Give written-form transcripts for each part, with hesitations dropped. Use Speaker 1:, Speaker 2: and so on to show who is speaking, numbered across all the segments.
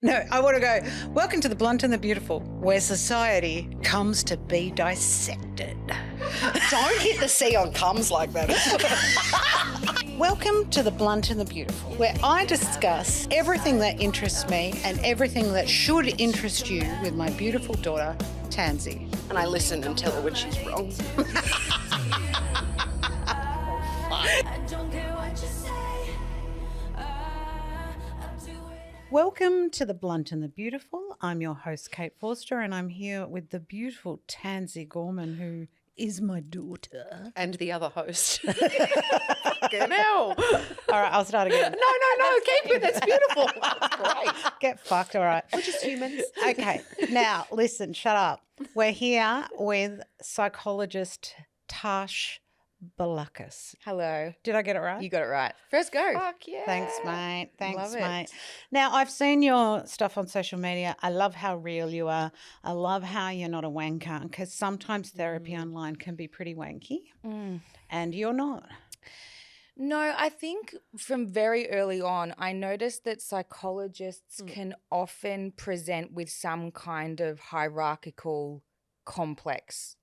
Speaker 1: No, I want to go, welcome to the Blunt and the Beautiful, where society comes to be dissected.
Speaker 2: Don't hit the C on comes like that.
Speaker 1: Welcome to the Blunt and the Beautiful, where I discuss everything that interests me and everything that should interest you with my beautiful daughter, Tansy.
Speaker 2: And I listen and tell her when she's wrong.
Speaker 1: Welcome to the Blunt and the Beautiful. I'm your host, Kate Forster, and I'm here with the beautiful Tansy Gorman, who is my daughter.
Speaker 2: And the other host. Fucking hell.
Speaker 1: All right, I'll start again.
Speaker 2: No, keep it. That's beautiful. That's great.
Speaker 1: Get fucked, all right.
Speaker 2: We're just humans.
Speaker 1: Okay, now listen, shut up. We're here with psychologist Taash Balakas.
Speaker 2: Hello.
Speaker 1: Did I get it right?
Speaker 2: You got it right. First go.
Speaker 3: Fuck yeah.
Speaker 1: Thanks, mate. Thanks,
Speaker 2: Love it.
Speaker 1: mate. Now, I've seen your stuff on social media. I love how real you are. I love how you're not a wanker, because sometimes therapy online can be pretty wanky, and you're not.
Speaker 3: No, I think from very early on, I noticed that psychologists can often present with some kind of hierarchical complex.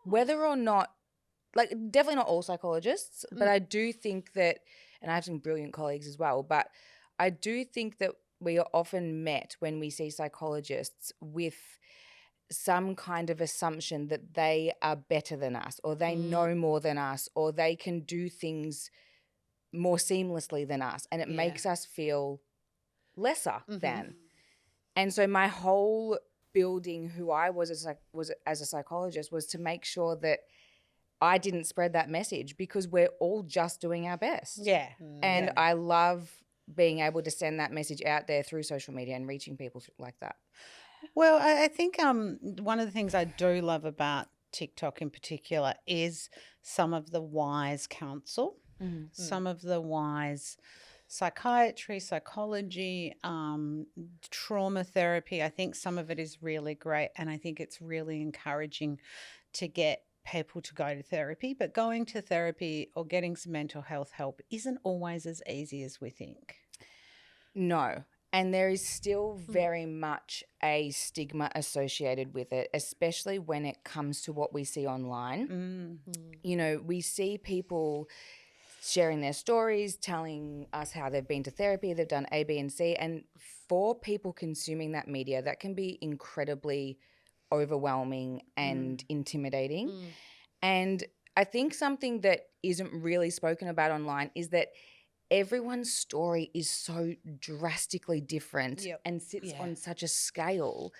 Speaker 3: Whether or not, like definitely not all psychologists, but I do think that, and I have some brilliant colleagues as well, but I do think that we are often met when we see psychologists with some kind of assumption that they are better than us, or they know more than us, or they can do things more seamlessly than us, and it makes us feel lesser than. And so my whole building who I was as a psychologist was to make sure that I didn't spread that message, because we're all just doing our best.
Speaker 1: Yeah.
Speaker 3: And I love being able to send that message out there through social media and reaching people like that.
Speaker 1: Well, I think one of the things I do love about TikTok in particular is some of the wise counsel, some of the wise psychiatry, psychology, trauma therapy. I think some of it is really great, and I think it's really encouraging to get people to go to therapy. But going to therapy or getting some mental health help isn't always as easy as we think.
Speaker 3: No. And there is still very much a stigma associated with it, especially when it comes to what we see online. You know, we see people sharing their stories, telling us how they've been to therapy, they've done A, B, and C. And for people consuming that media, that can be incredibly overwhelming and intimidating. And I think something that isn't really spoken about online is that everyone's story is so drastically different and sits on such a scale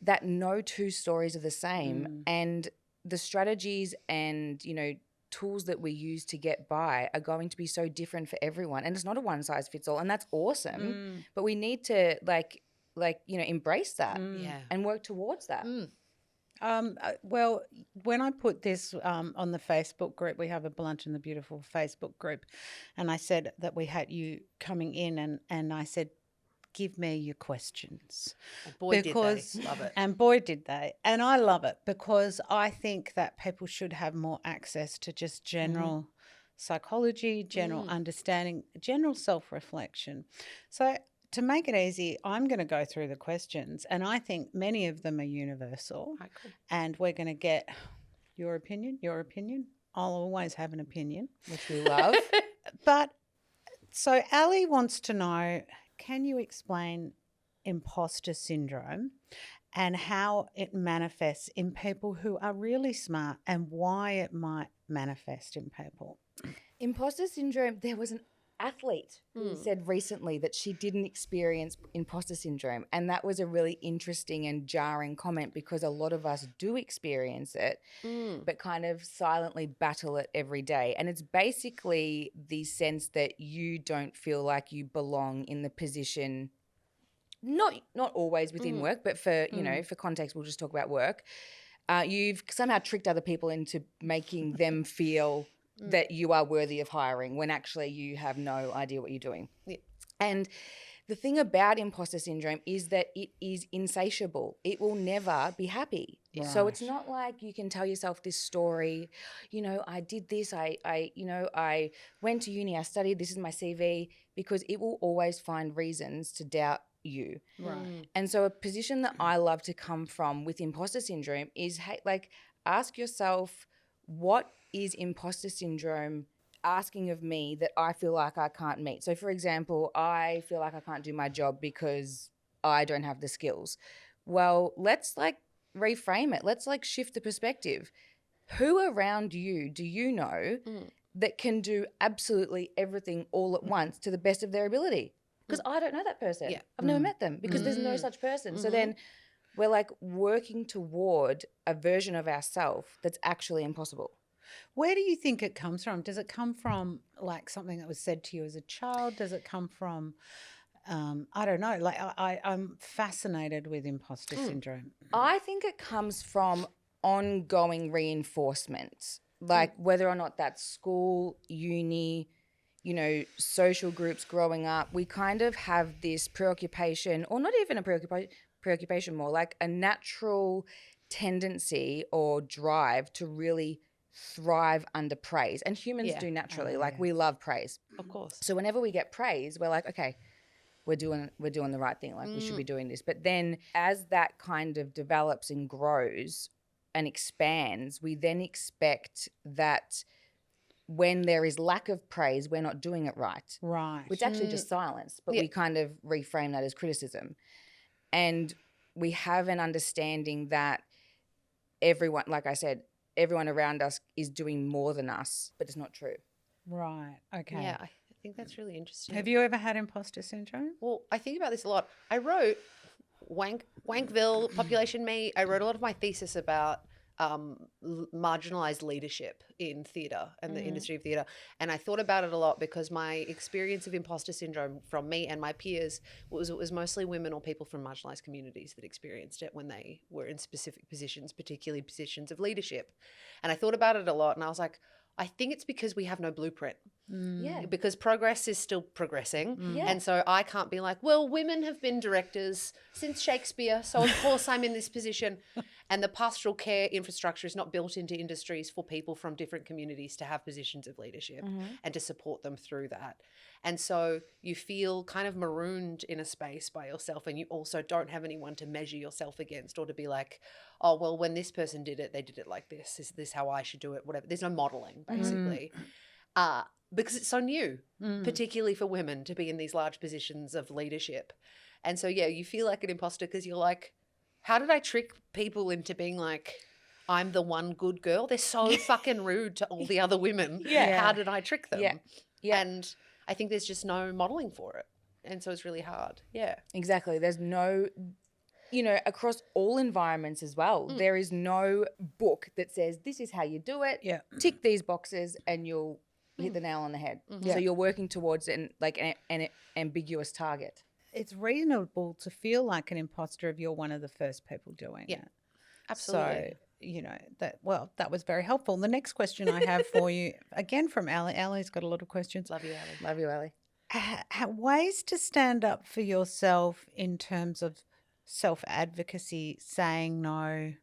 Speaker 3: that no two stories are the same. And the strategies and, you know, tools that we use to get by are going to be so different for everyone. And it's not a one size fits all, and that's awesome. But we need to like you know, embrace that and work towards that.
Speaker 1: Well, when I put this on the Facebook group, we have a Blunt and the Beautiful Facebook group, and I said that we had you coming in, and I said, give me your questions.
Speaker 2: And boy, did they. Love it.
Speaker 1: And boy, did they. And I love it, because I think that people should have more access to just general psychology, general understanding, general self-reflection. So to make it easy, I'm going to go through the questions, and I think many of them are universal.
Speaker 2: Okay.
Speaker 1: And we're going to get your opinion. I'll always have an opinion.
Speaker 3: Which we love.
Speaker 1: But so Ali wants to know, can you explain imposter syndrome and how it manifests in people who are really smart, and why it might manifest in people?
Speaker 3: Imposter syndrome, there was an athlete who said recently that she didn't experience imposter syndrome, and that was a really interesting and jarring comment, because a lot of us do experience it but kind of silently battle it every day. And it's basically the sense that you don't feel like you belong in the position, not always within work, but for you know, for context, we'll just talk about work. You've somehow tricked other people into making them feel that you are worthy of hiring, when actually you have no idea what you're doing.
Speaker 2: Yeah.
Speaker 3: And the thing about imposter syndrome is that it is insatiable. It will never be happy.
Speaker 1: Right.
Speaker 3: So it's not like you can tell yourself this story, you know, I did this, I went to uni, I studied, this is my CV, because it will always find reasons to doubt you.
Speaker 1: Right.
Speaker 3: And so a position that I love to come from with imposter syndrome is, hey, like, ask yourself, what is imposter syndrome asking of me that I feel like I can't meet? So, for example, I feel like I can't do my job because I don't have the skills. Well, let's like reframe it. Let's like shift the perspective. Who around you do you know that can do absolutely everything all at once to the best of their ability? Because I don't know that person.
Speaker 2: Yeah.
Speaker 3: I've never met them because there's no such person. So then we're like working toward a version of ourselves that's actually impossible.
Speaker 1: Where do you think it comes from? Does it come from like something that was said to you as a child? Does it come from, I don't know, like I'm fascinated with imposter syndrome.
Speaker 3: I think it comes from ongoing reinforcement, like whether or not that's school, uni, you know, social groups growing up. We kind of have this preoccupation, or not even a preoccupation, more like a natural tendency or drive to really thrive under praise. And humans do naturally. Like we love praise.
Speaker 2: Of course.
Speaker 3: So whenever we get praise, we're like, okay, we're doing the right thing. Like we should be doing this. But then as that kind of develops and grows and expands, we then expect that when there is lack of praise, we're not doing it right.
Speaker 1: Right.
Speaker 3: Which actually just silence, but we kind of reframe that as criticism. And we have an understanding that everyone, like I said, everyone around us is doing more than us, but it's not true.
Speaker 1: Right. Okay.
Speaker 2: Yeah, I think that's really interesting.
Speaker 1: Have you ever had imposter syndrome?
Speaker 2: Well, I think about this a lot. I wrote Wankville, Population Me. I wrote a lot of my thesis about marginalized leadership in theatre and the industry of theatre. And I thought about it a lot because my experience of imposter syndrome from me and my peers was it was mostly women or people from marginalized communities that experienced it when they were in specific positions, particularly positions of leadership. And I thought about it a lot and I was like, I think it's because we have no blueprint.
Speaker 3: Yeah.
Speaker 2: Because progress is still progressing.
Speaker 3: Yeah.
Speaker 2: And so I can't be like, well, women have been directors since Shakespeare, so of course I'm in this position. And the pastoral care infrastructure is not built into industries for people from different communities to have positions of leadership and to support them through that. And so you feel kind of marooned in a space by yourself, and you also don't have anyone to measure yourself against or to be like, oh, well, when this person did it, they did it like this. Is this how I should do it? Whatever. There's no modeling, basically. Because it's so new, particularly for women to be in these large positions of leadership. And so, yeah, you feel like an imposter because you're like, how did I trick people into being like, I'm the one good girl? They're so fucking rude to all the other women.
Speaker 3: Yeah.
Speaker 2: How did I trick them?
Speaker 3: Yeah.
Speaker 2: And I think there's just no modeling for it. And so it's really hard. Yeah.
Speaker 3: Exactly. There's no, you know, across all environments as well, there is no book that says this is how you do it.
Speaker 1: Yeah.
Speaker 3: Tick these boxes and you'll hit the nail on the head. So you're working towards an ambiguous target.
Speaker 1: It's reasonable to feel like an imposter if you're one of the first people doing it.
Speaker 2: Absolutely.
Speaker 1: So, you know, that was very helpful. The next question I have for you, again from Ali. Ali's got a lot of questions.
Speaker 2: Love you, Ali.
Speaker 3: Love you, Ali.
Speaker 1: Ways to stand up for yourself in terms of self-advocacy, saying no.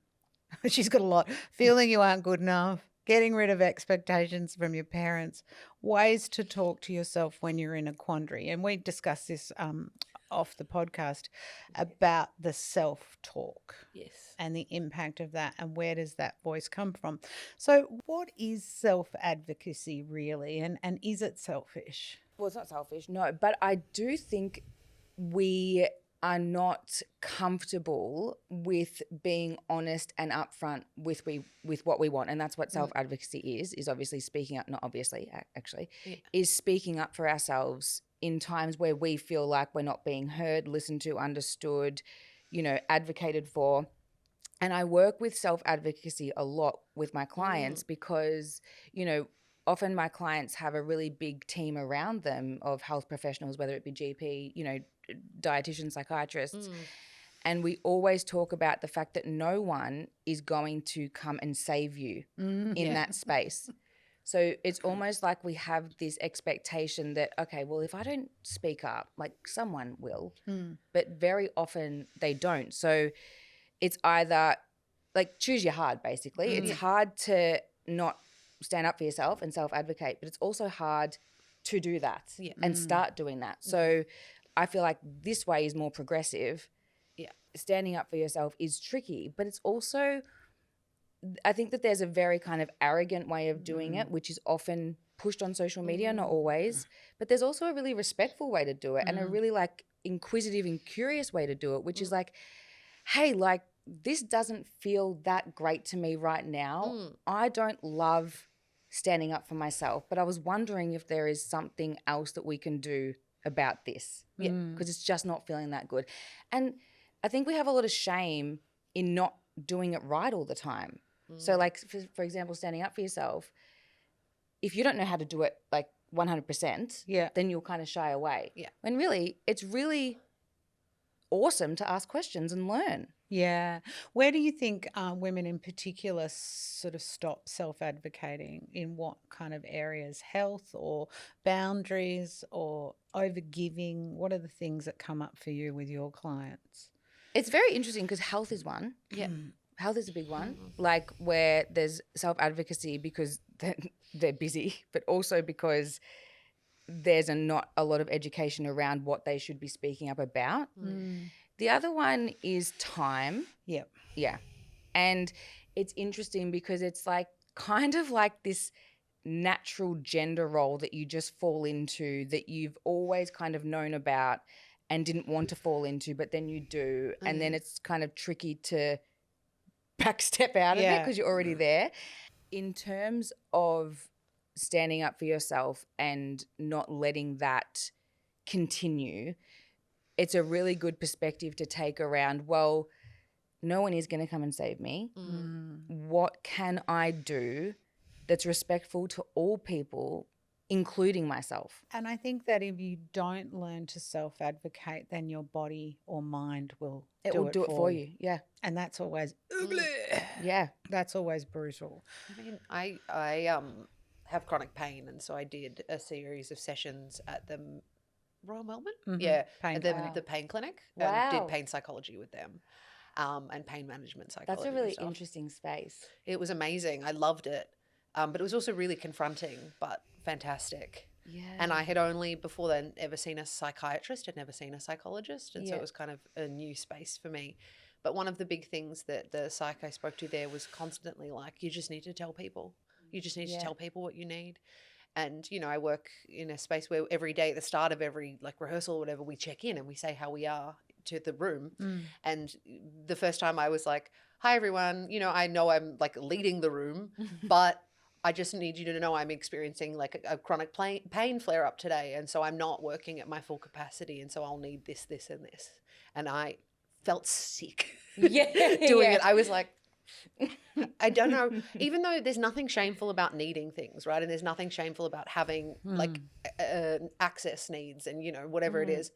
Speaker 1: She's got a lot. Feeling you aren't good enough, getting rid of expectations from your parents, ways to talk to yourself when you're in a quandary. And we discussed this off the podcast about the self-talk.
Speaker 2: Yes.
Speaker 1: And the impact of that and where does that voice come from. So what is self-advocacy really, and is it selfish?
Speaker 3: Well, it's not selfish, no, but I do think we are not comfortable with being honest and upfront with what we want. And that's what self-advocacy is obviously speaking up, not obviously, actually, is speaking up for ourselves in times where we feel like we're not being heard, listened to, understood, you know, advocated for. And I work with self-advocacy a lot with my clients because, you know, often my clients have a really big team around them of health professionals, whether it be GP, you know, dietitians, psychiatrists. And we always talk about the fact that no one is going to come and save you in that space. So it's almost like we have this expectation that, okay, well, if I don't speak up, like someone will, but very often they don't. So it's either like choose your hard, basically. It's hard to not stand up for yourself and self-advocate, but it's also hard to do that and start doing that. So I feel like this way is more progressive.
Speaker 2: Yeah.
Speaker 3: Standing up for yourself is tricky, but it's also, I think that there's a very kind of arrogant way of doing it, which is often pushed on social media, not always, but there's also a really respectful way to do it and a really like inquisitive and curious way to do it, which is like, hey, like this doesn't feel that great to me right now. I don't love standing up for myself, but I was wondering if there is something else that we can do about this. Yeah, because it's just not feeling that good. And I think we have a lot of shame in not doing it right all the time. So like, for example, standing up for yourself, if you don't know how to do it like 100%, then you'll kind of shy away.
Speaker 2: Yeah.
Speaker 3: When really, it's really awesome to ask questions and learn.
Speaker 1: Yeah. Where do you think women in particular sort of stop self-advocating? In what kind of areas? Health or boundaries or overgiving? What are the things that come up for you with your clients?
Speaker 3: It's very interesting because health is one.
Speaker 2: Yeah.
Speaker 3: Health is a big one, like where there's self-advocacy because they're busy, but also because there's not a lot of education around what they should be speaking up about. The other one is time.
Speaker 1: Yep.
Speaker 3: Yeah. And it's interesting because it's like kind of like this natural gender role that you just fall into that you've always kind of known about and didn't want to fall into, but then you do. And then it's kind of tricky to backstep out of it because you're already there. In terms of standing up for yourself and not letting that continue, it's a really good perspective to take around, well, no one is going to come and save me. What can I do that's respectful to all people, including myself?
Speaker 1: And I think that if you don't learn to self-advocate, then your body or mind will
Speaker 3: do it for you. Yeah.
Speaker 1: And that's always
Speaker 3: Yeah.
Speaker 1: that's always brutal.
Speaker 2: I mean, I have chronic pain, and so I did a series of sessions at the Royal Melbourne,
Speaker 1: Pain
Speaker 2: at the pain clinic,
Speaker 3: Wow.
Speaker 2: and did pain psychology with them, and pain management psychology.
Speaker 3: That's a really
Speaker 2: stuff.
Speaker 3: interesting space.
Speaker 2: It was amazing. I loved it, but it was also really confronting, but fantastic.
Speaker 3: Yeah.
Speaker 2: And I had only before then ever seen a psychiatrist, had never seen a psychologist, and so
Speaker 3: Yeah.
Speaker 2: it was kind of a new space for me. But one of the big things that the psych I spoke to there was constantly like, you just need to tell people. You just need to tell people what you need. And, you know, I work in a space where every day at the start of every like rehearsal or whatever, we check in and we say how we are to the room. And the first time I was like, hi, everyone, you know I'm like leading the room, but I just need you to know I'm experiencing like a chronic pain flare up today. And so I'm not working at my full capacity. And so I'll need this, this, and this. And I felt sick doing it. I was like, I don't know, even though there's nothing shameful about needing things, right? And there's nothing shameful about having like access needs and, you know, whatever it is.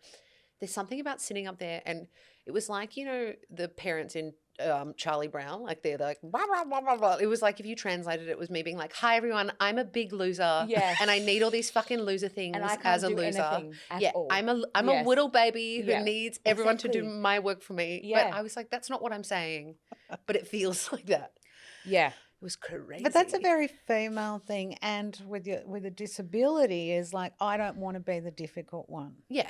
Speaker 2: There's something about sitting up there, and it was like, you know, the parents in Charlie Brown, like they're like, blah, blah, blah, blah, blah. It was like if you translated it, was me being like, hi, everyone, I'm a big loser.
Speaker 3: Yes.
Speaker 2: And I need all these fucking loser things
Speaker 3: And I can't
Speaker 2: as a
Speaker 3: do
Speaker 2: loser.
Speaker 3: anything at
Speaker 2: Yeah,
Speaker 3: all.
Speaker 2: I'm a
Speaker 3: Yes.
Speaker 2: little baby who
Speaker 3: Yeah.
Speaker 2: needs everyone to do
Speaker 3: Exactly.
Speaker 2: my work for me.
Speaker 3: Yeah.
Speaker 2: But I was like, that's not what I'm saying. But it feels like that.
Speaker 3: Yeah.
Speaker 2: It was crazy.
Speaker 1: But that's a very female thing, and with a disability is like, I don't want to be the difficult one.
Speaker 2: Yeah.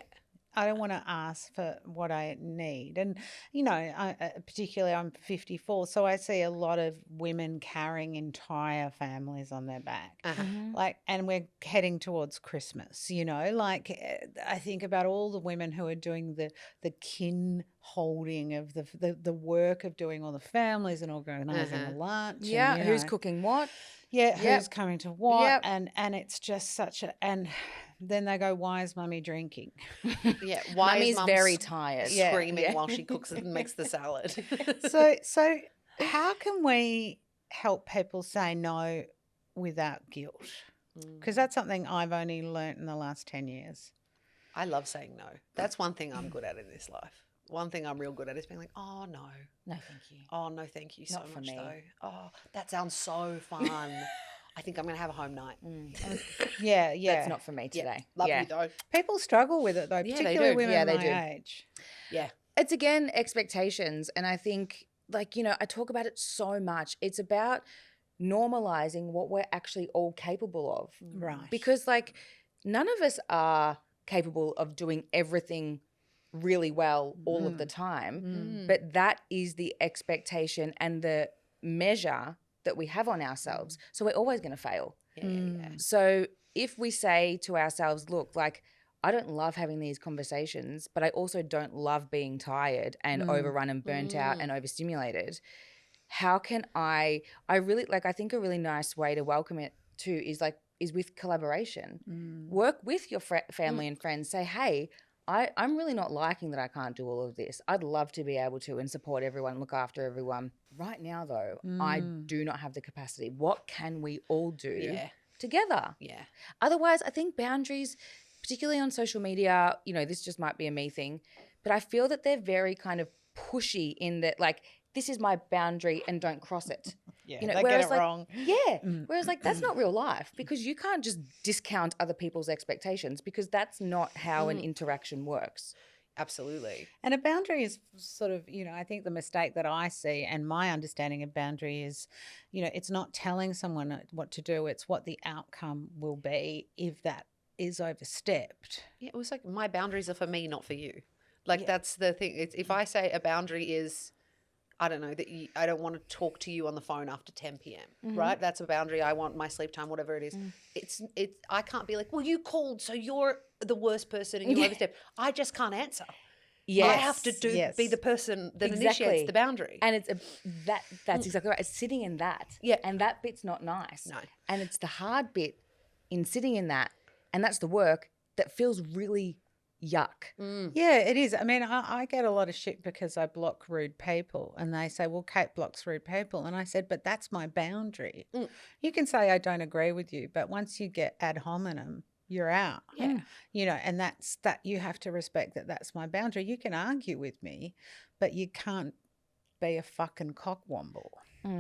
Speaker 1: I don't want to ask for what I need. And, you know, particularly I'm 54, so I see a lot of women carrying entire families on their back. Like, and we're heading towards Christmas, you know, like I think about all the women who are doing the kin holding of the work of doing all the families and organising the lunch.
Speaker 3: Yeah.
Speaker 1: And, you
Speaker 3: Who's
Speaker 1: know,
Speaker 3: cooking what?
Speaker 1: yeah,
Speaker 3: Yep.
Speaker 1: who's coming to what,
Speaker 3: Yep.
Speaker 1: and it's just such a, and then they go, why is mummy drinking?
Speaker 2: Yeah. Why is
Speaker 3: Mummy's
Speaker 2: mum
Speaker 3: very tired.
Speaker 2: screaming while she cooks and makes the salad?
Speaker 1: So how can we help people say no without guilt? Because that's something I've only learnt in the last 10 years.
Speaker 2: I love saying no. That's one thing I'm good at in this life. One thing I'm real good at is being like, oh, no.
Speaker 3: No, thank you.
Speaker 2: Oh, no, thank you so
Speaker 3: Not for
Speaker 2: much,
Speaker 3: me.
Speaker 2: though. Oh, that sounds so fun. I think I'm going to have a home night.
Speaker 1: Yeah.
Speaker 3: That's not for me
Speaker 2: Yeah.
Speaker 3: today.
Speaker 2: Love
Speaker 3: yeah.
Speaker 2: you, though.
Speaker 1: People struggle with it though,
Speaker 2: Yeah, they
Speaker 1: particularly
Speaker 2: do.
Speaker 1: women
Speaker 3: Yeah, they
Speaker 1: my
Speaker 3: do.
Speaker 1: age.
Speaker 2: Yeah.
Speaker 3: It's again expectations. And I think, like, you know, I talk about it so much. It's about normalizing what we're actually all capable of.
Speaker 1: Right.
Speaker 3: Because, like, none of us are capable of doing everything really well all of the time. But that is the expectation and the measure that we have on ourselves. So we're always going to fail. So if we say to ourselves, look, like, I don't love having these conversations, but I also don't love being tired and overrun and burnt out and overstimulated. How can I really, like, I think a really nice way to welcome it too is with collaboration. Work with your family and friends. Say, hey, I'm really not liking that I can't do all of this. I'd love to be able to and support everyone, look after everyone. Right now, though, I do not have the capacity. What can we all do together?
Speaker 2: Yeah.
Speaker 3: Otherwise, I think boundaries, particularly on social media, you know, this just might be a me thing, but I feel that they're very kind of pushy in that, like, this is my boundary and don't cross it.
Speaker 1: Yeah,
Speaker 3: you know,
Speaker 1: they
Speaker 3: whereas
Speaker 1: get it wrong.
Speaker 3: Yeah. Whereas, like, that's not real life, because you can't just discount other people's expectations, because that's not how an interaction works.
Speaker 2: Absolutely.
Speaker 1: And a boundary is sort of, you know, I think the mistake that I see and my understanding of boundary is, you know, it's not telling someone what to do. It's what the outcome will be if that is overstepped.
Speaker 2: Yeah, it was like, my boundaries are for me, not for you. Like, that's the thing. It's, if I say a boundary is, I don't know, that I don't want to talk to you on the phone after 10 p.m., right? That's a boundary. I want my sleep time, whatever it is. It's I can't be like, well, you called, so you're the worst person and you overstepped. I just can't answer.
Speaker 3: Yes.
Speaker 2: I have to be the person that initiates the boundary.
Speaker 3: And that's exactly right. It's sitting in that.
Speaker 2: Yeah.
Speaker 3: And that bit's not nice.
Speaker 2: No.
Speaker 3: And it's the hard bit in sitting in that, and that's the work that feels really yuck.
Speaker 1: Yeah, it is. I mean, I get a lot of shit because I block rude people, and they say, well, Kate blocks rude people. And I said, but that's my boundary. You can say I don't agree with you, but once you get ad hominem, you're out.
Speaker 2: Yeah.
Speaker 1: You know, and that's that you have to respect that that's my boundary. You can argue with me, but you can't be a fucking cockwomble.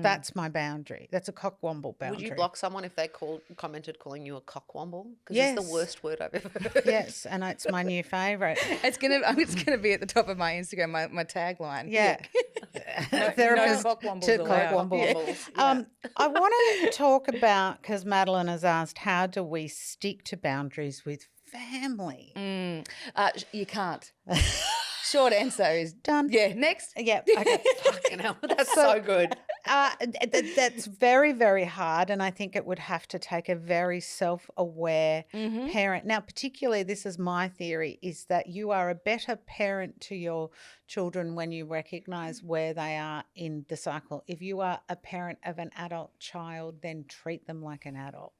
Speaker 1: That's my boundary. That's a cockwomble boundary.
Speaker 2: Would you block someone if they commented calling you a cockwomble? Because
Speaker 1: Yes.
Speaker 2: it's the worst word I've ever heard.
Speaker 1: Yes, and it's my new favourite.
Speaker 3: It's gonna be at the top of my Instagram, my tagline.
Speaker 1: Yeah.
Speaker 3: No
Speaker 1: Therapist
Speaker 3: cockwombles
Speaker 1: to
Speaker 3: allowed.
Speaker 1: cockwomble. I want to talk about, because Madeline has asked, how do we stick to boundaries with family?
Speaker 3: You can't. Short answer is
Speaker 1: Done.
Speaker 3: Yeah, next.
Speaker 1: Yeah. Okay.
Speaker 2: Fucking hell, that's so good.
Speaker 1: That's very, very hard, and I think it would have to take a very self-aware parent. Now, particularly, this is my theory, is that you are a better parent to your children when you recognise where they are in the cycle. If you are a parent of an adult child, then treat them like an adult.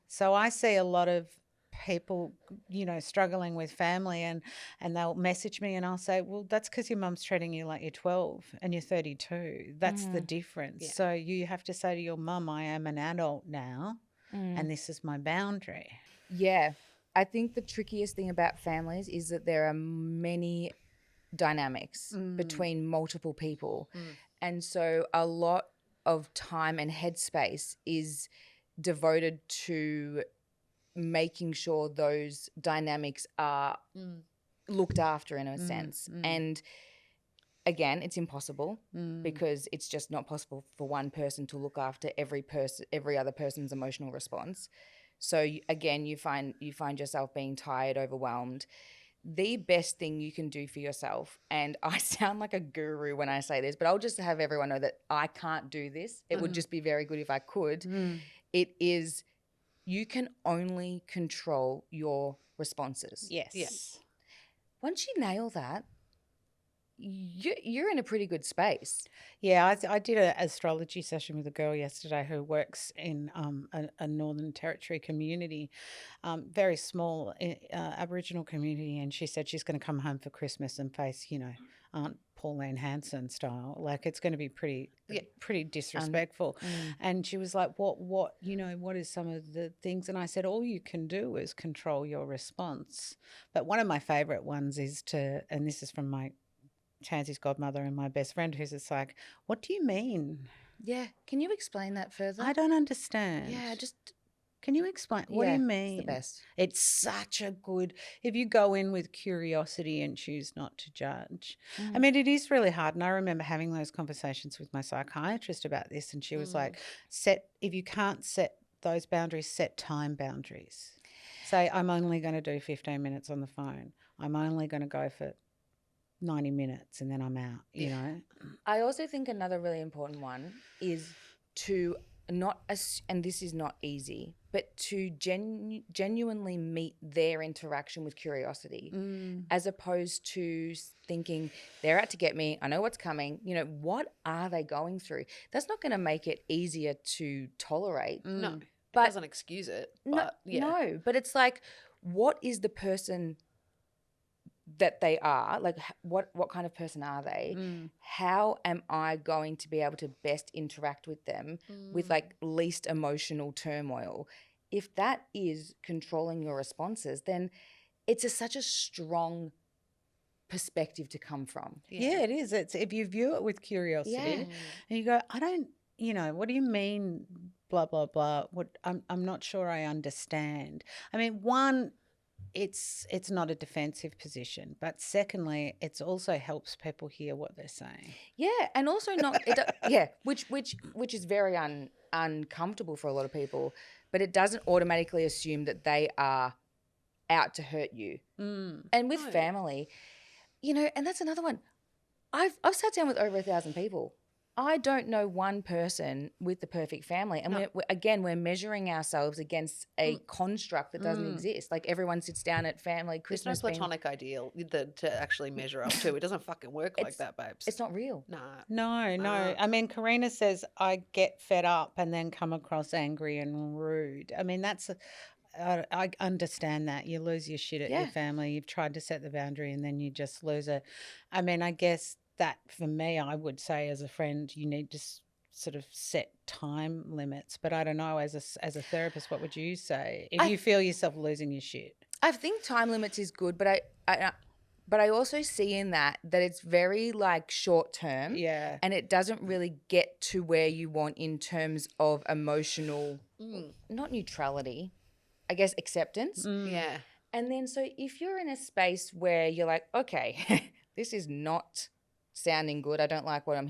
Speaker 1: So I see a lot of people, you know, struggling with family, and they'll message me and I'll say, well, that's because your mum's treating you like you're 12 and you're 32. That's the difference.
Speaker 2: Yeah.
Speaker 1: So you have to say to your mum, I am an adult now and this is my boundary.
Speaker 3: Yeah. I think the trickiest thing about families is that there are many dynamics between multiple people. And so a lot of time and headspace is devoted to making sure those dynamics are looked after in a sense. And again, it's impossible because it's just not possible for one person to look after every other person's emotional response. So you find yourself being tired, overwhelmed. The best thing you can do for yourself, and I sound like a guru when I say this, but I'll just have everyone know that I can't do this. It would just be very good if I could. It is, you can only control your responses.
Speaker 1: Yes.
Speaker 2: Yes.
Speaker 3: Once you nail that, you're in a pretty good space.
Speaker 1: Yeah, I did an astrology session with a girl yesterday who works in a Northern Territory community, very small Aboriginal community, and she said she's going to come home for Christmas and face, you know, Aunt Pauline Hanson style. Like, it's going to be pretty disrespectful. And she was like, what, you know, what is some of the things? And I said, all you can do is control your response. But one of my favourite ones is and this is from my Tansy's godmother and my best friend, who's just like, what do you mean?
Speaker 3: Yeah. Can you explain that further?
Speaker 1: I don't understand.
Speaker 3: Yeah,
Speaker 1: Can you explain? What do you mean?
Speaker 3: It's the best.
Speaker 1: It's such a good, if you go in with curiosity and choose not to judge. I mean, it is really hard. And I remember having those conversations with my psychiatrist about this. And she was like, if you can't set those boundaries, set time boundaries. Say, I'm only going to do 15 minutes on the phone. I'm only going to go for 90 minutes and then I'm out, you know.
Speaker 3: I also think another really important one is to not, and this is not easy, but to genuinely meet their interaction with curiosity, as opposed to thinking they're out to get me. I know what's coming. You know, what are they going through? That's not going to make it easier to tolerate.
Speaker 2: No,
Speaker 3: But-
Speaker 2: it doesn't excuse it. But
Speaker 3: No, but it's like, what is the person that they are? Like, what kind of person are they? How am I going to be able to best interact with them with like least emotional turmoil? If that is controlling your responses, then it's such a strong perspective to come from.
Speaker 1: Yeah, it is. It's if you view it with curiosity and you go, I don't, you know, what do you mean, blah, blah, blah. What I'm not sure I understand. I mean, one, it's not a defensive position, but secondly, it also helps people hear what they're saying.
Speaker 3: Yeah, and also not which is very uncomfortable for a lot of people, but it doesn't automatically assume that they are out to hurt you. And with family, you know, and that's another one. I've sat down with over 1,000 people. I don't know one person with the perfect family. And we're measuring ourselves against a construct that doesn't exist. Like everyone sits down at family Christmas.
Speaker 2: There's no platonic ideal to actually measure up to. It doesn't fucking work like that, babes.
Speaker 3: It's not real.
Speaker 1: No. I mean, Karina says, I get fed up and then come across angry and rude. I mean, I understand that. You lose your shit at your family. You've tried to set the boundary and then you just lose it. I mean, I guess that for me, I would say as a friend, you need to sort of set time limits. But I don't know, as a therapist, what would you say if you feel yourself losing your shit?
Speaker 3: I think time limits is good, but I also see in that it's very like short term.
Speaker 1: Yeah.
Speaker 3: And it doesn't really get to where you want in terms of emotional, not neutrality, I guess acceptance.
Speaker 2: Yeah.
Speaker 3: And then so if you're in a space where you're like, okay, this is not sounding good. I don't like what I'm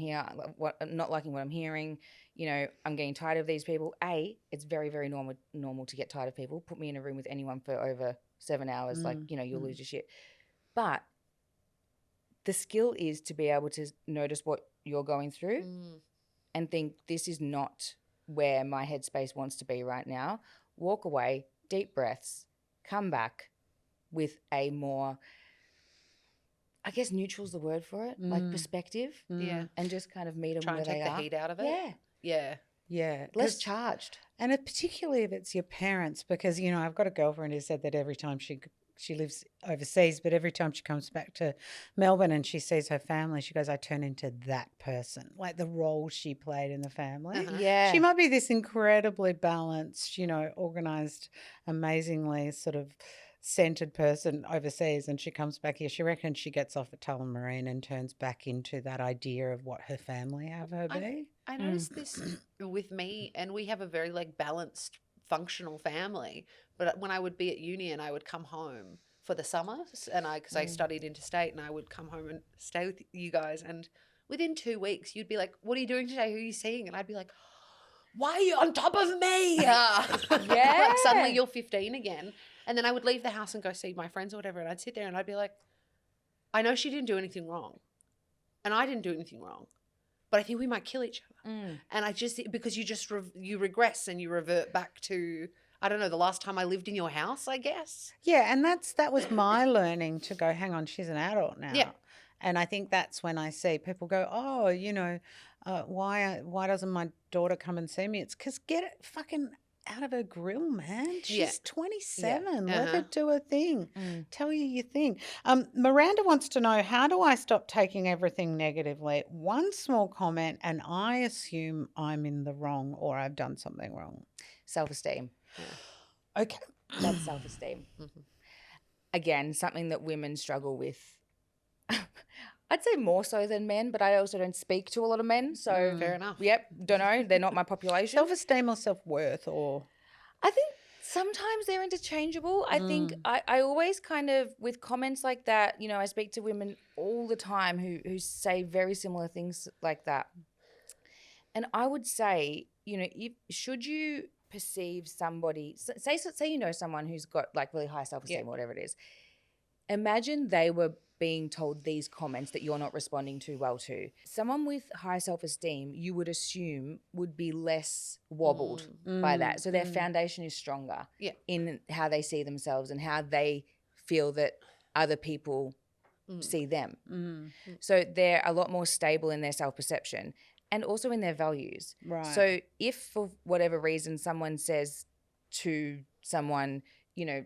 Speaker 3: not liking what I'm hearing. You know, I'm getting tired of these people. It's very, very normal to get tired of people. Put me in a room with anyone for over 7 hours, like, you know, you'll lose your shit. But the skill is to be able to notice what you're going through and think, this is not where my headspace wants to be right now. Walk away, deep breaths, come back with a more, I guess neutral's the word for it, like perspective.
Speaker 2: Yeah.
Speaker 3: And just kind of meet them
Speaker 2: Try
Speaker 3: where
Speaker 2: and take
Speaker 3: they
Speaker 2: the
Speaker 3: are.
Speaker 2: heat out of it.
Speaker 3: Yeah.
Speaker 2: Yeah.
Speaker 1: Yeah.
Speaker 3: Less charged.
Speaker 1: And particularly if it's your parents, because, you know, I've got a girlfriend who said that every time she lives overseas, but every time she comes back to Melbourne and she sees her family, she goes, I turn into that person, like the role she played in the family.
Speaker 3: Yeah.
Speaker 1: She might be this incredibly balanced, you know, organised, amazingly sort of centered person overseas, and she comes back here. She reckons she gets off at Tullamarine and turns back into that idea of what her family have her be.
Speaker 2: I noticed this with me, and we have a very like balanced, functional family. But when I would be at uni and I would come home for the summers, and because I studied interstate, and I would come home and stay with you guys, and within 2 weeks you'd be like, "What are you doing today? Who are you seeing?" And I'd be like, "Why are you on top of me?" Like suddenly you're 15 again. And then I would leave the house and go see my friends or whatever, and I'd sit there and I'd be like, I know she didn't do anything wrong, and I didn't do anything wrong, but I think we might kill each other. And I just, because you regress and you revert back to, I don't know, the last time I lived in your house, I guess.
Speaker 1: Yeah, and that was my learning to go, hang on, she's an adult now.
Speaker 2: Yeah.
Speaker 1: And I think that's when I see people go, oh, you know, why doesn't my daughter come and see me? It's because get it fucking out of her grill, man. She's 27. Let her do her thing. Tell you your thing. Miranda wants to know, how do I stop taking everything negatively? One small comment and I assume I'm in the wrong or I've done something wrong.
Speaker 3: Self-esteem.
Speaker 1: Yeah. Okay.
Speaker 3: That's self-esteem. Again, something that women struggle with. I'd say more so than men, but I also don't speak to a lot of men. So
Speaker 2: Fair enough.
Speaker 3: Yep, don't know. They're not my population.
Speaker 1: Self-esteem or self-worth, or?
Speaker 3: I think sometimes they're interchangeable. I think I always kind of, with comments like that, you know, I speak to women all the time who say very similar things like that. And I would say, you know, should you perceive somebody, say you know someone who's got like really high self-esteem or whatever it is. Imagine they were being told these comments that you're not responding too well to. Someone with high self-esteem, you would assume, would be less wobbled by that. So their foundation is stronger in how they see themselves and how they feel that other people see them. So they're a lot more stable in their self-perception and also in their values.
Speaker 1: Right.
Speaker 3: So if for whatever reason someone says to someone, you know,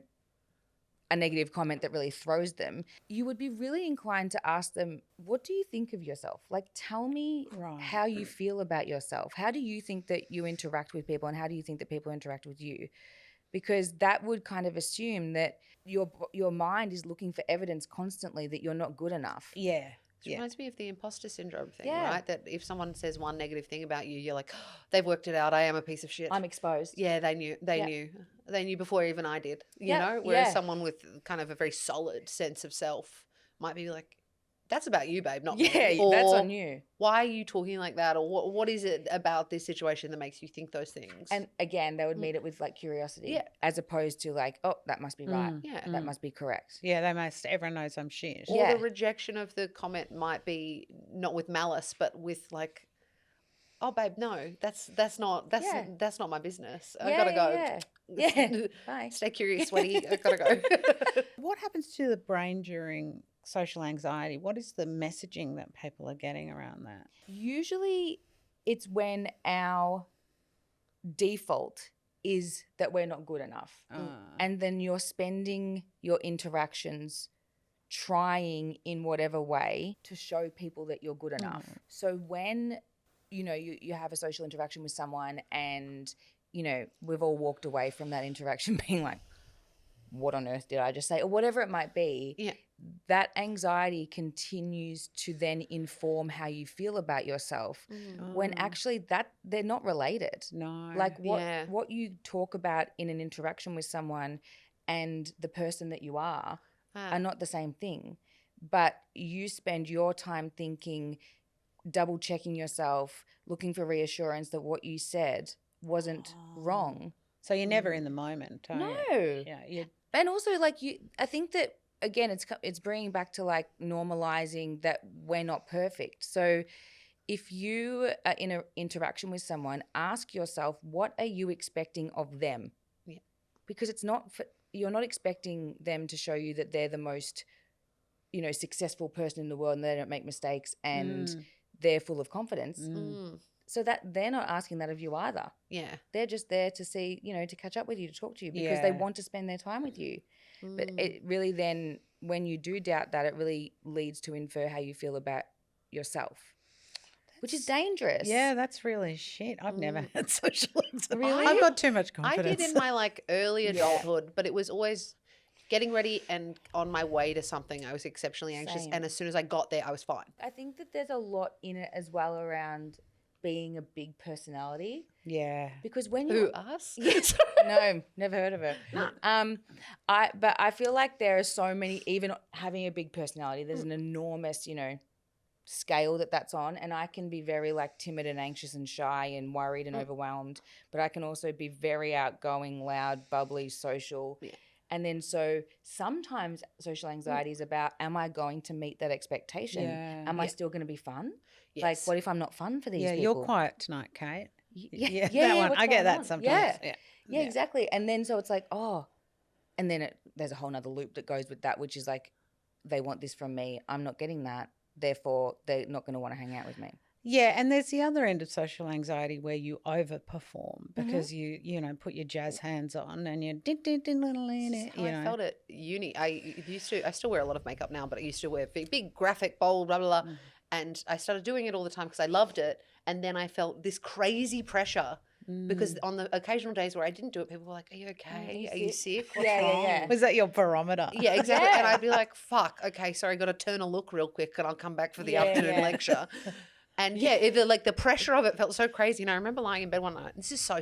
Speaker 3: a negative comment that really throws them, you would be really inclined to ask them, what do you think of yourself? Like, tell me how you feel about yourself. How do you think that you interact with people, and how do you think that people interact with you? Because that would kind of assume that your mind is looking for evidence constantly that you're not good enough.
Speaker 1: Yeah.
Speaker 2: It reminds me of the imposter syndrome thing, right? That if someone says one negative thing about you, you're like, oh, they've worked it out. I am a piece of shit.
Speaker 3: I'm exposed.
Speaker 2: Yeah, they knew. They knew before even I did, you know? Whereas someone with kind of a very solid sense of self might be like, that's about you, babe, not me.
Speaker 3: Yeah, that's on you.
Speaker 2: Why are you talking like that? Or what is it about this situation that makes you think those things?
Speaker 3: And again, they would meet it with like curiosity as opposed to like, oh, that must be right. Yeah. That must be correct.
Speaker 1: Yeah, everyone knows I'm shit.
Speaker 2: Or the rejection of the comment might be not with malice, but with like, oh, babe, no, that's not my business. I gotta go.
Speaker 3: Yeah. Bye.
Speaker 2: Stay curious, sweetie. I gotta go.
Speaker 1: What happens to the brain during social anxiety? What is the messaging that people are getting around that?
Speaker 3: Usually it's when our default is that we're not good enough. And then you're spending your interactions trying in whatever way to show people that you're good enough. So when, you know, you have a social interaction with someone and, you know, we've all walked away from that interaction being like, what on earth did I just say? Or whatever it might be, that anxiety continues to then inform how you feel about yourself when actually they're not related.
Speaker 1: No.
Speaker 3: Like what you talk about in an interaction with someone and the person that you are not the same thing. But you spend your time thinking, double checking yourself, looking for reassurance that what you said wasn't wrong.
Speaker 1: So you're never in the moment, are you? Yeah.
Speaker 3: And also, like, I think that, again, it's bringing back to, like, normalizing that we're not perfect. So if you are in an interaction with someone, ask yourself, what are you expecting of them?
Speaker 2: Yeah.
Speaker 3: Because you're not expecting them to show you that they're the most, you know, successful person in the world and they don't make mistakes and they're full of confidence. So that they're not asking that of you either.
Speaker 2: Yeah.
Speaker 3: They're just there to see, you know, to catch up with you, to talk to you because they want to spend their time with you. But it really then, when you do doubt that, it really leads to infer how you feel about yourself, which is dangerous.
Speaker 1: Yeah, that's really shit. I've never had social anxiety.
Speaker 3: Really?
Speaker 1: I've got too much confidence.
Speaker 2: I did in my like early adulthood, but it was always getting ready and on my way to something. I was exceptionally anxious.
Speaker 3: Same.
Speaker 2: And as soon as I got there, I was fine.
Speaker 3: I think that there's a lot in it as well around being a big personality.
Speaker 1: Yeah.
Speaker 3: Because when
Speaker 2: Who, us?
Speaker 3: No, never heard of it. But I feel like there are so many, even having a big personality, there's an enormous, you know, scale that's on. And I can be very like timid and anxious and shy and worried and overwhelmed, but I can also be very outgoing, loud, bubbly, social. Yeah. And then so sometimes social anxiety is about, am I going to meet that expectation?
Speaker 1: Yeah.
Speaker 3: Am I still going to be fun?
Speaker 2: Yes.
Speaker 3: Like, what if I'm not fun for these people?
Speaker 1: Yeah, you're quiet tonight, Kate.
Speaker 3: Yeah,
Speaker 1: that one.
Speaker 3: what's
Speaker 1: I get
Speaker 3: going
Speaker 1: that
Speaker 3: on?
Speaker 1: sometimes.
Speaker 3: Yeah, exactly. And then so it's like, oh, and then there's a whole nother loop that goes with that, which is like, they want this from me. I'm not getting that. Therefore, they're not going to want to hang out with me.
Speaker 1: Yeah, and there's the other end of social anxiety where you overperform because you know, put your jazz hands on and you're
Speaker 2: I felt at uni. I still wear a lot of makeup now, but I used to wear big graphic, bold, blah, blah, blah. And I started doing it all the time because I loved it. And then I felt this crazy pressure because on the occasional days where I didn't do it, people were like, are you okay? Are you sick? What's wrong?
Speaker 3: Yeah.
Speaker 1: Was that your barometer?
Speaker 2: Yeah, exactly. And I'd be like, fuck, okay, sorry, got to turn a look real quick and I'll come back for the afternoon lecture. And like the pressure of it felt so crazy. And I remember lying in bed one night. This is so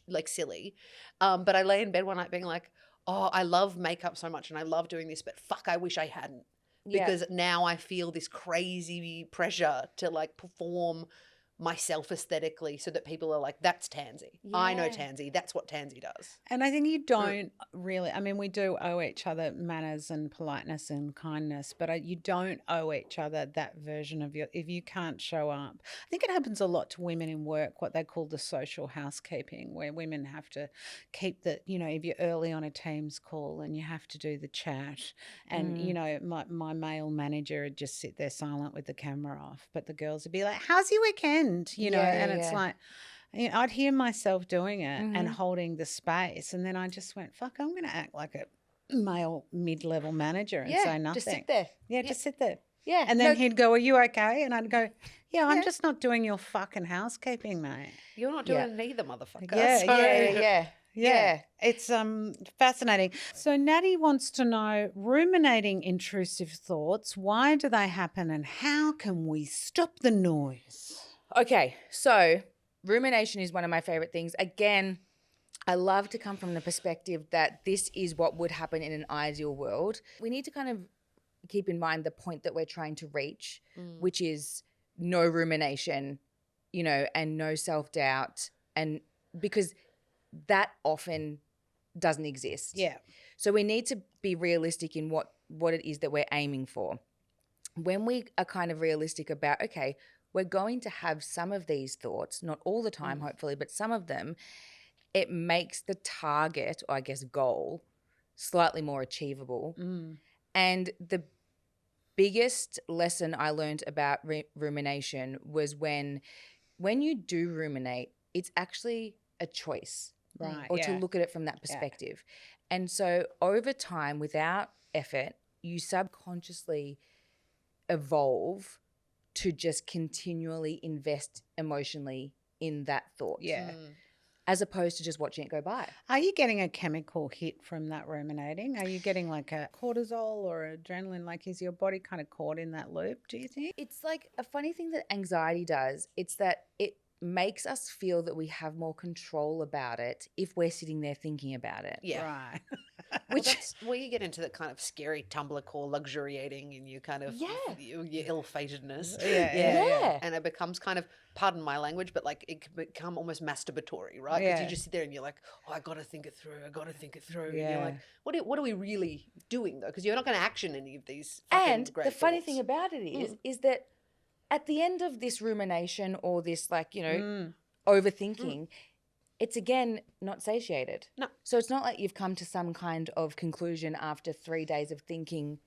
Speaker 2: like silly. But I lay in bed one night being like, oh, I love makeup so much and I love doing this, but fuck, I wish I hadn't. Because now I feel this crazy pressure to like perform myself aesthetically so that people are like, that's Tansy. I know
Speaker 3: Yeah.
Speaker 2: Tansy. That's what Tansy does.
Speaker 1: And I think you don't really, I mean, we do owe each other manners and politeness and kindness, but you don't owe each other that version of if you can't show up. I think it happens a lot to women in work, what they call the social housekeeping, where women have to keep if you're early on a Teams call and you have to do the chat. And, my male manager would just sit there silent with the camera off, but the girls would be like, how's your weekend? It's like, I'd hear myself doing it and holding the space, and then I just went, fuck, I'm going to act like a male mid-level manager and say nothing.
Speaker 3: Just sit there.
Speaker 1: Just sit there.
Speaker 3: Yeah.
Speaker 1: And then he'd go, are you okay? And I'd go, yeah, I'm just not doing your fucking housekeeping, mate.
Speaker 2: You're not doing it either, motherfucker.
Speaker 3: Yeah.
Speaker 1: It's fascinating. So Natty wants to know, ruminating intrusive thoughts, why do they happen and how can we stop the noise?
Speaker 3: Okay, so rumination is one of my favorite things. Again, I love to come from the perspective that this is what would happen in an ideal world. We need to kind of keep in mind the point that we're trying to reach, which is no rumination, and no self-doubt, and because that often doesn't exist.
Speaker 1: Yeah.
Speaker 3: So we need to be realistic in what it is that we're aiming for. When we are kind of realistic about, okay, we're going to have some of these thoughts, not all the time, hopefully, but some of them, it makes the target, or I guess goal, slightly more achievable. And the biggest lesson I learned about rumination was when you do ruminate, it's actually a choice.
Speaker 1: Right.
Speaker 3: Or to look at it from that perspective. Yeah. And so over time, without effort, you subconsciously evolve to just continually invest emotionally in that thought.
Speaker 1: Yeah.
Speaker 3: As opposed to just watching it go by.
Speaker 1: Are you getting a chemical hit from that ruminating? Are you getting like a cortisol or adrenaline? Like, is your body kind of caught in that loop, do you think?
Speaker 3: It's like a funny thing that anxiety does. It's that it makes us feel that we have more control about it if we're sitting there thinking about it.
Speaker 2: Yeah.
Speaker 1: Right.
Speaker 2: Which well, you get into that kind of scary Tumblr core luxuriating and you kind of your ill-fatedness.
Speaker 3: Yeah.
Speaker 2: And it becomes kind of, pardon my language, but like it can become almost masturbatory, right? Because you just sit there and you're like, oh, I got to think it through. And you're like, what are we really doing though? Because you're not going to action any of these fucking
Speaker 3: And
Speaker 2: great
Speaker 3: the funny
Speaker 2: thoughts.
Speaker 3: thing about it is that at the end of this rumination or this overthinking, it's again not satiated.
Speaker 2: No.
Speaker 3: So it's not like you've come to some kind of conclusion after 3 days of thinking,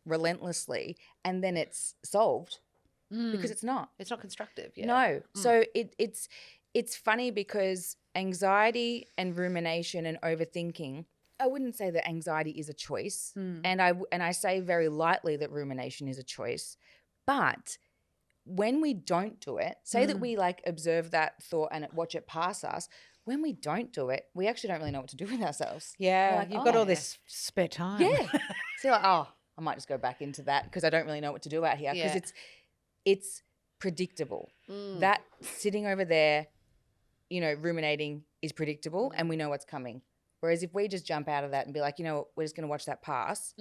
Speaker 3: relentlessly, and then it's solved because it's not.
Speaker 2: It's not constructive. Yeah.
Speaker 3: No. So it's funny because anxiety and rumination and overthinking, I wouldn't say that anxiety is a choice, and I say very lightly that rumination is a choice, but when we don't do it, say that we observe that thought and watch it pass us, when we don't do it, we actually don't really know what to do with ourselves.
Speaker 1: Yeah,
Speaker 3: like,
Speaker 1: you've got all this spare time.
Speaker 3: Yeah. So you're like, I might just go back into that because I don't really know what to do out here because it's predictable. That sitting over there, ruminating is predictable and we know what's coming. Whereas if we just jump out of that and be like, we're just going to watch that pass,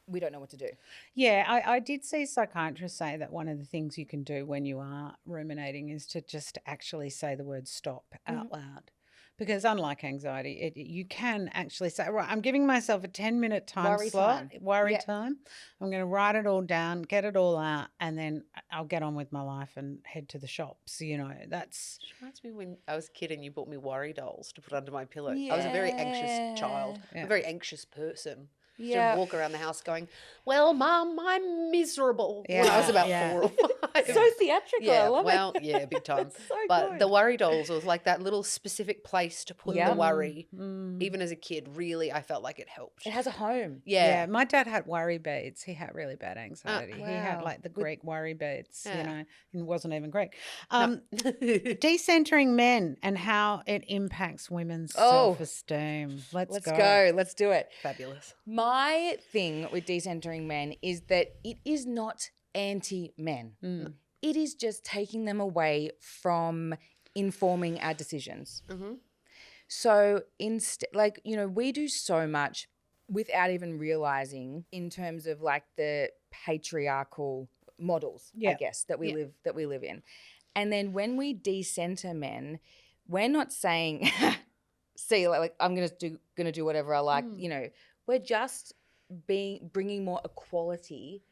Speaker 3: we don't know what to do.
Speaker 1: Yeah, I did see psychiatrists say that one of the things you can do when you are ruminating is to just actually say the word stop out loud. Because unlike anxiety, you can actually say, right, I'm giving myself a 10-minute time slot, worry time. I'm going to write it all down, get it all out, and then I'll get on with my life and head to the shops. That's...
Speaker 2: It reminds me when I was a kid and you bought me worry dolls to put under my pillow. I was a very anxious child, a very anxious person. To walk around the house going, well, Mum, I'm miserable. When I was about 4 or 5.
Speaker 3: So theatrical. I love it.
Speaker 2: Big time.
Speaker 3: So
Speaker 2: but
Speaker 3: good.
Speaker 2: the worry dolls was like that little specific place to put the worry. Even as a kid, really, I felt like it helped.
Speaker 3: It has a home.
Speaker 1: Yeah, my dad had worry beads. He had really bad anxiety.
Speaker 3: Wow.
Speaker 1: He had like the Greek worry beads, and it wasn't even Greek. Decentering men and how it impacts women's self-esteem. Let's go.
Speaker 3: Let's do it.
Speaker 2: Fabulous.
Speaker 3: My thing with decentering men is that it is not anti-men. It is just taking them away from informing our decisions. So instead, we do so much without even realizing in terms of like the patriarchal models, I guess, that we live in. And then when we decenter men, we're not saying, see, like I'm gonna do whatever I like. We're just bringing more equality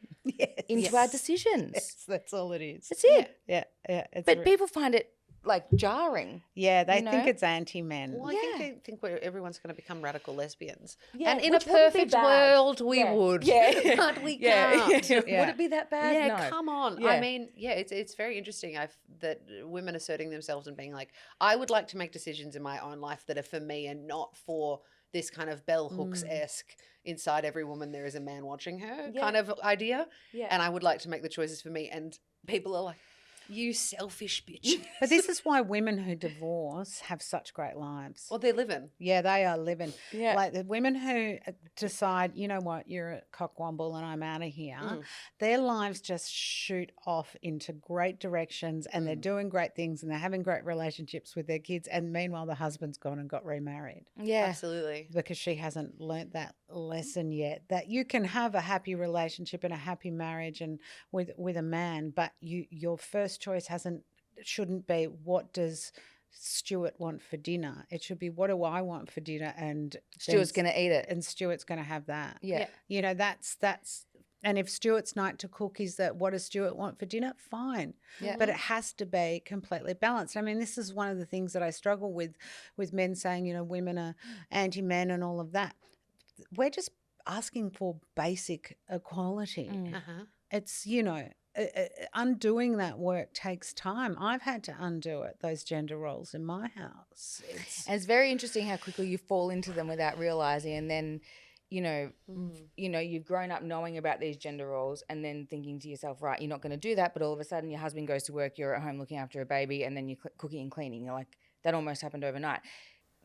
Speaker 3: into our decisions.
Speaker 1: Yes, that's all it is.
Speaker 3: That's it.
Speaker 1: Yeah.
Speaker 3: But people find it like jarring.
Speaker 1: Yeah, they think it's anti-men.
Speaker 2: Well, I think everyone's going to become radical lesbians.
Speaker 3: Yeah,
Speaker 2: and in a
Speaker 3: which wouldn't be
Speaker 2: perfect
Speaker 3: bad.
Speaker 2: world, we would.
Speaker 3: Yeah.
Speaker 2: But we can't.
Speaker 3: Would it be that bad?
Speaker 2: Yeah,
Speaker 3: No.
Speaker 2: come on.
Speaker 3: Yeah.
Speaker 2: I mean, it's very interesting that women asserting themselves and being like, I would like to make decisions in my own life that are for me and not for this kind of bell hooks-esque inside every woman there is a man watching her kind of idea.
Speaker 3: Yeah.
Speaker 2: And I would like to make the choices for me. And people are like, you selfish bitch.
Speaker 1: But this is why women who divorce have such great lives.
Speaker 2: Well, they're living.
Speaker 1: Yeah, they are living.
Speaker 3: Yeah.
Speaker 1: Like the women who decide, you know what, you're a cockwomble and I'm out of here, their lives just shoot off into great directions and they're doing great things and they're having great relationships with their kids. And meanwhile, the husband's gone and got remarried.
Speaker 3: Yeah.
Speaker 2: Absolutely.
Speaker 1: Because she hasn't learnt that lesson yet, that you can have a happy relationship and a happy marriage and with a man, but your first choice shouldn't be what does Stuart want for dinner. It should be what do I want for dinner, and
Speaker 3: Stuart's going to eat it,
Speaker 1: and Stuart's going to have that.
Speaker 3: Yeah.
Speaker 1: You know, that's and if Stuart's night to cook is that what does Stuart want for dinner, fine.
Speaker 3: Yeah.
Speaker 1: But it has to be completely balanced. I mean, this is one of the things that I struggle with men saying, you know, women are anti-men and all of that. We're just asking for basic equality. It's, you know, undoing that work takes time. I've had to undo it, those gender roles in my house.
Speaker 3: And it's very interesting how quickly you fall into them without realizing, and then you've grown up knowing about these gender roles and then thinking to yourself, right, you're not going to do that, but all of a sudden your husband goes to work, you're at home looking after a baby, and then you're cooking and cleaning. You're like, that almost happened overnight.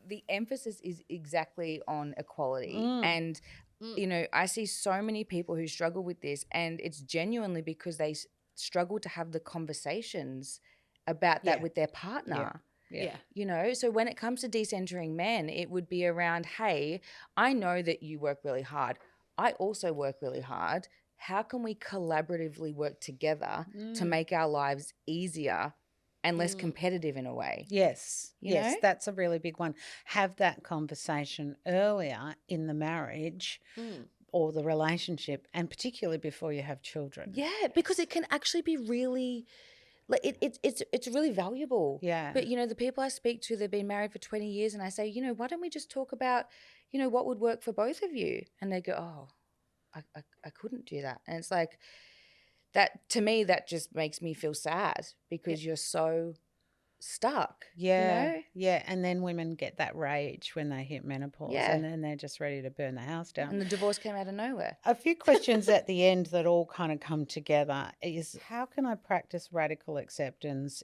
Speaker 3: The emphasis is exactly on equality. And you know, I see so many people who struggle with this, and it's genuinely because they struggle to have the conversations about that with their partner.
Speaker 2: Yeah.
Speaker 3: You know, so when it comes to decentering men, it would be around, hey, I know that you work really hard. I also work really hard. How can we collaboratively work together to make our lives easier and less competitive in a way?
Speaker 1: Yes.
Speaker 3: You know?
Speaker 1: That's a really big one. Have that conversation earlier in the marriage or the relationship, and particularly before you have children.
Speaker 3: Yeah, because it can actually be really, like it's really valuable.
Speaker 1: Yeah.
Speaker 3: But you know, the people I speak to, they've been married for 20 years, and I say, you know, why don't we just talk about, you know, what would work for both of you? And they go, oh, I couldn't do that. And it's like, that to me, that just makes me feel sad because you're so stuck.
Speaker 1: Yeah.
Speaker 3: You know?
Speaker 1: Yeah. And then women get that rage when they hit menopause,
Speaker 3: Yeah.
Speaker 1: and then they're just ready to burn the house down.
Speaker 3: And the divorce came out of nowhere.
Speaker 1: A few questions at the end that all kind of come together is, how can I practice radical acceptance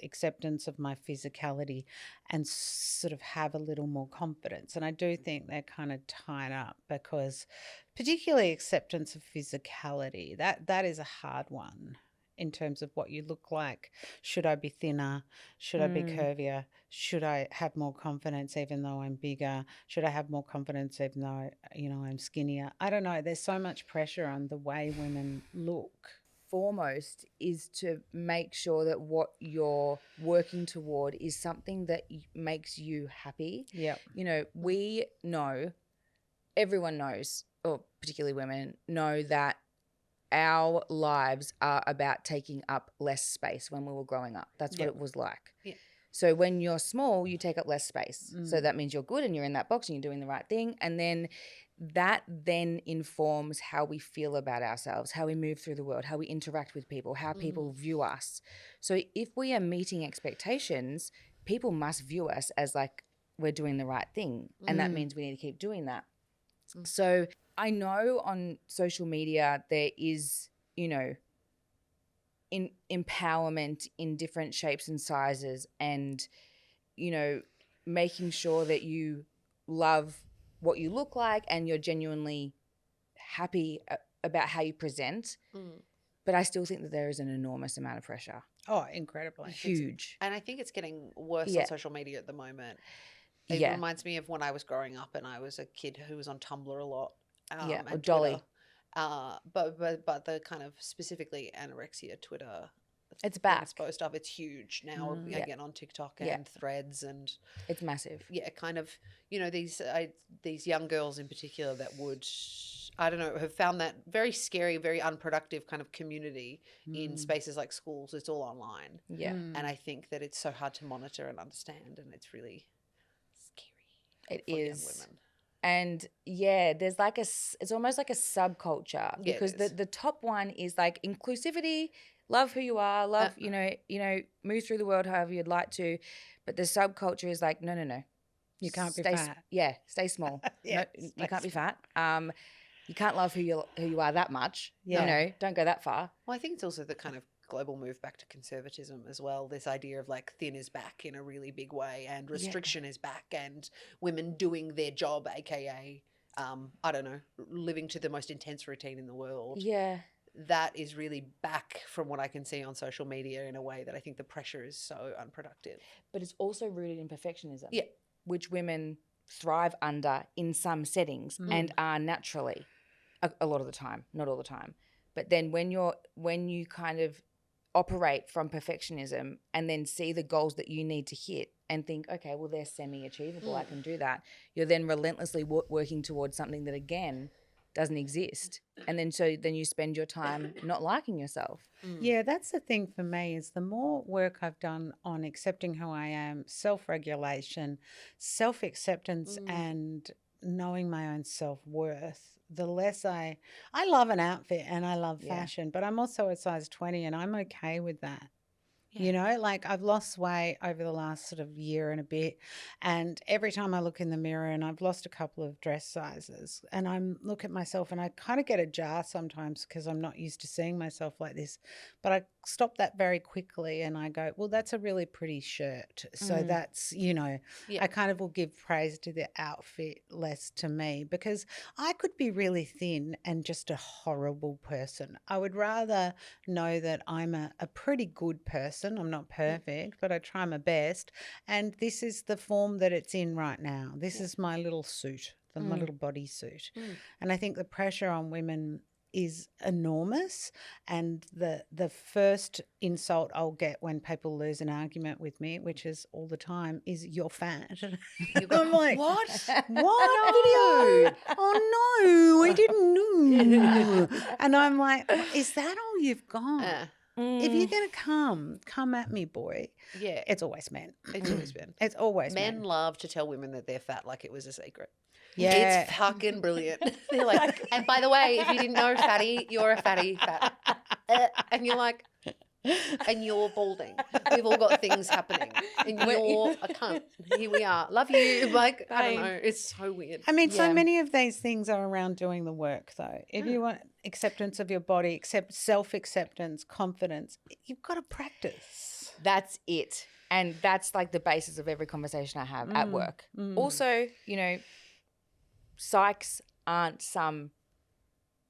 Speaker 1: of my physicality, and sort of have a little more confidence? And I do think they're kind of tied up, because particularly acceptance of physicality, that is a hard one in terms of what you look like. Should I be thinner? Should I be curvier? Should I have more confidence even though I'm bigger? Should I have more confidence even though, you know, I'm skinnier? I don't know. There's so much pressure on the way women look.
Speaker 3: Foremost is to make sure that what you're working toward is something that makes you happy.
Speaker 1: Yeah.
Speaker 3: You know, we know, everyone knows, or particularly women know, that our lives are about taking up less space when we were growing up. That's what it was like.
Speaker 2: Yeah.
Speaker 3: So when you're small, you take up less space. So that means you're good and you're in that box and you're doing the right thing. And then that then informs how we feel about ourselves, how we move through the world, how we interact with people, how people view us. So if we are meeting expectations, people must view us as like we're doing the right thing. And that means we need to keep doing that. So I know on social media there is, you know, empowerment in different shapes and sizes, and, you know, making sure that you love what you look like and you're genuinely happy about how you present. But I still think that there is an enormous amount of pressure.
Speaker 1: Oh, incredibly.
Speaker 3: Huge.
Speaker 2: And I think it's getting worse
Speaker 3: Yeah.
Speaker 2: on social media at the moment. It
Speaker 3: Yeah.
Speaker 2: reminds me of when I was growing up and I was a kid who was on Tumblr a lot.
Speaker 3: Yeah, or
Speaker 2: and
Speaker 3: Dolly.
Speaker 2: Twitter. But the kind of specifically anorexia Twitter
Speaker 3: It's
Speaker 2: being
Speaker 3: back.
Speaker 2: exposed of. It's huge now, again, on TikTok and Threads, and
Speaker 3: it's massive.
Speaker 2: kind of, these young girls in particular that would, I don't know, have found that very scary, very unproductive kind of community in spaces like schools. It's all online.
Speaker 3: Yeah.
Speaker 2: And I think that it's so hard to monitor and understand, and it's really scary.
Speaker 3: It
Speaker 2: for
Speaker 3: is.
Speaker 2: young women.
Speaker 3: And there's like it's almost like a subculture, because the top one is like inclusivity, love who you are, love, move through the world however you'd like to. But the subculture is like, no.
Speaker 1: You can't be fat.
Speaker 3: Stay small.
Speaker 1: Yeah,
Speaker 3: You can't be fat. You can't love who you are that much.
Speaker 1: Yeah.
Speaker 3: Don't go that far.
Speaker 2: Well, I think it's also the kind of global move back to conservatism as well. This idea of like thin is back in a really big way, and restriction is back, and women doing their job, aka, I don't know, living to the most intense routine in the world.
Speaker 3: Yeah.
Speaker 2: That is really back from what I can see on social media in a way that I think the pressure is so unproductive.
Speaker 3: But it's also rooted in perfectionism.
Speaker 2: Yeah.
Speaker 3: Which women thrive under in some settings and are naturally a lot of the time, not all the time. But then when you kind of operate from perfectionism and then see the goals that you need to hit and think, okay, well, they're semi-achievable, I can do that. You're then relentlessly working towards something that, again, doesn't exist. And then you spend your time not liking yourself.
Speaker 1: Yeah, that's the thing for me, is the more work I've done on accepting who I am, self-regulation, self-acceptance and knowing my own self-worth, the less I love an outfit and I love fashion, but I'm also a size 20 and I'm okay with that. Yeah. Like I've lost weight over the last sort of year and a bit, and every time I look in the mirror, and I've lost a couple of dress sizes, and I look at myself and I kind of get a jar sometimes because I'm not used to seeing myself like this, but I stop that very quickly and I go, well, that's a really pretty shirt. So that's, I kind of will give praise to the outfit, less to me, because I could be really thin and just a horrible person. I would rather know that I'm a pretty good person. I'm not perfect, but I try my best. And this is the form that it's in right now. This is my little suit, my little bodysuit. And I think the pressure on women is enormous. And the first insult I'll get when people lose an argument with me, which is all the time, is "you're fat." I'm like, what? What video? Oh no, I didn't know. And I'm like, is that all you've got? If you're going to come at me, boy.
Speaker 2: Yeah.
Speaker 1: It's always men.
Speaker 2: It's always been.
Speaker 1: It's always
Speaker 2: men love to tell women that they're fat like it was a secret.
Speaker 1: Yeah.
Speaker 2: It's fucking brilliant. They're like, and by the way, if you didn't know, fatty, you're a fatty, fat. And you're like, and you're balding. We've all got things happening. And you're a cunt. Here we are. Love you. Like, I don't know. It's so weird.
Speaker 1: I mean, so many of these things are around doing the work, though. If you want acceptance of your body, self-acceptance, confidence, you've got to practice.
Speaker 3: That's it. And that's like the basis of every conversation I have at work. Also, psychs aren't some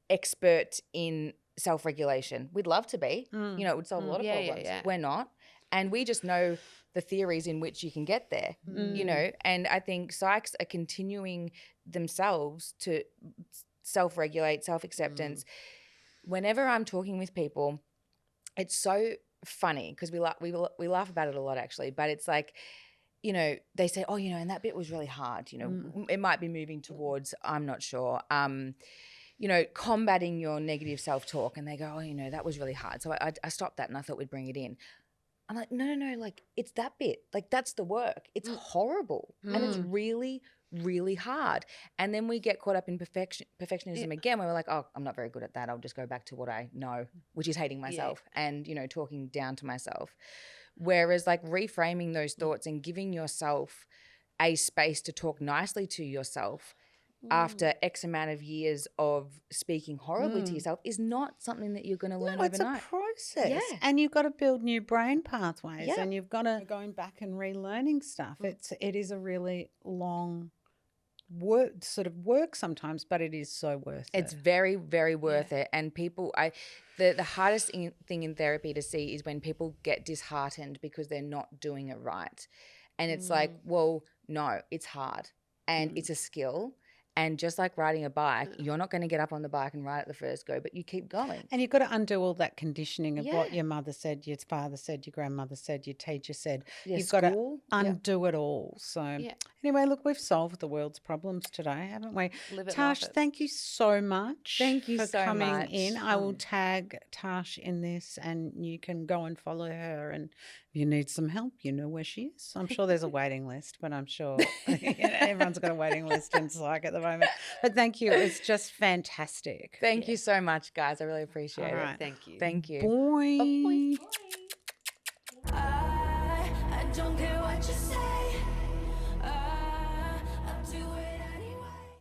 Speaker 3: expert in self-regulation. We'd love to be. It would solve a lot of problems.
Speaker 2: Yeah.
Speaker 3: We're not. And we just know the theories in which you can get there, and I think psychs are continuing themselves to self-regulate, self-acceptance. Whenever I'm talking with people, it's so funny because we laugh about it a lot actually, but it's like, they say, oh, and that bit was really hard, it might be moving towards, I'm not sure, combating your negative self-talk, and they go, oh, that was really hard. So I stopped that and I thought we'd bring it in. I'm like, no, like it's that bit, like that's the work. It's horrible and it's really, really hard. And then we get caught up in perfectionism again, where we're like, oh, I'm not very good at that. I'll just go back to what I know, which is hating myself and, talking down to myself. Whereas like reframing those thoughts and giving yourself a space to talk nicely to yourself after X amount of years of speaking horribly to yourself is not something that you're going to learn overnight.
Speaker 1: It's a process. Yeah. And you've got to build new brain pathways and you've got to going back and relearning stuff. It is a really long work sometimes, but it is so worth it.
Speaker 3: It's very, very worth it. And people, the hardest thing in therapy to see is when people get disheartened because they're not doing it right. And it's like, well, no, it's hard and it's a skill. And just like riding a bike, you're not going to get up on the bike and ride at the first go, but you keep going.
Speaker 1: And you've got to undo all that conditioning of what
Speaker 3: Yeah.
Speaker 1: your mother said, your father said, your grandmother said, your teacher said.
Speaker 3: Yeah,
Speaker 1: You've got to
Speaker 3: school.
Speaker 1: undo it all. So anyway, look, we've solved the world's problems today, haven't we?
Speaker 2: Live it,
Speaker 1: Tash,
Speaker 2: love it.
Speaker 1: thank you so much.
Speaker 3: Thank you
Speaker 1: for
Speaker 3: so
Speaker 1: coming
Speaker 3: much.
Speaker 1: in. I will tag Tash in this, and you can go and follow her. And if you need some help, you know where she is. I'm sure there's a waiting list, but I'm sure everyone's got a waiting list in psych at the moment. But thank you. It's just fantastic.
Speaker 3: Thank you so much, guys. I really appreciate
Speaker 1: All
Speaker 3: it.
Speaker 1: right.
Speaker 2: Thank you.
Speaker 3: Thank you.
Speaker 1: Boy.
Speaker 4: I don't care what you say.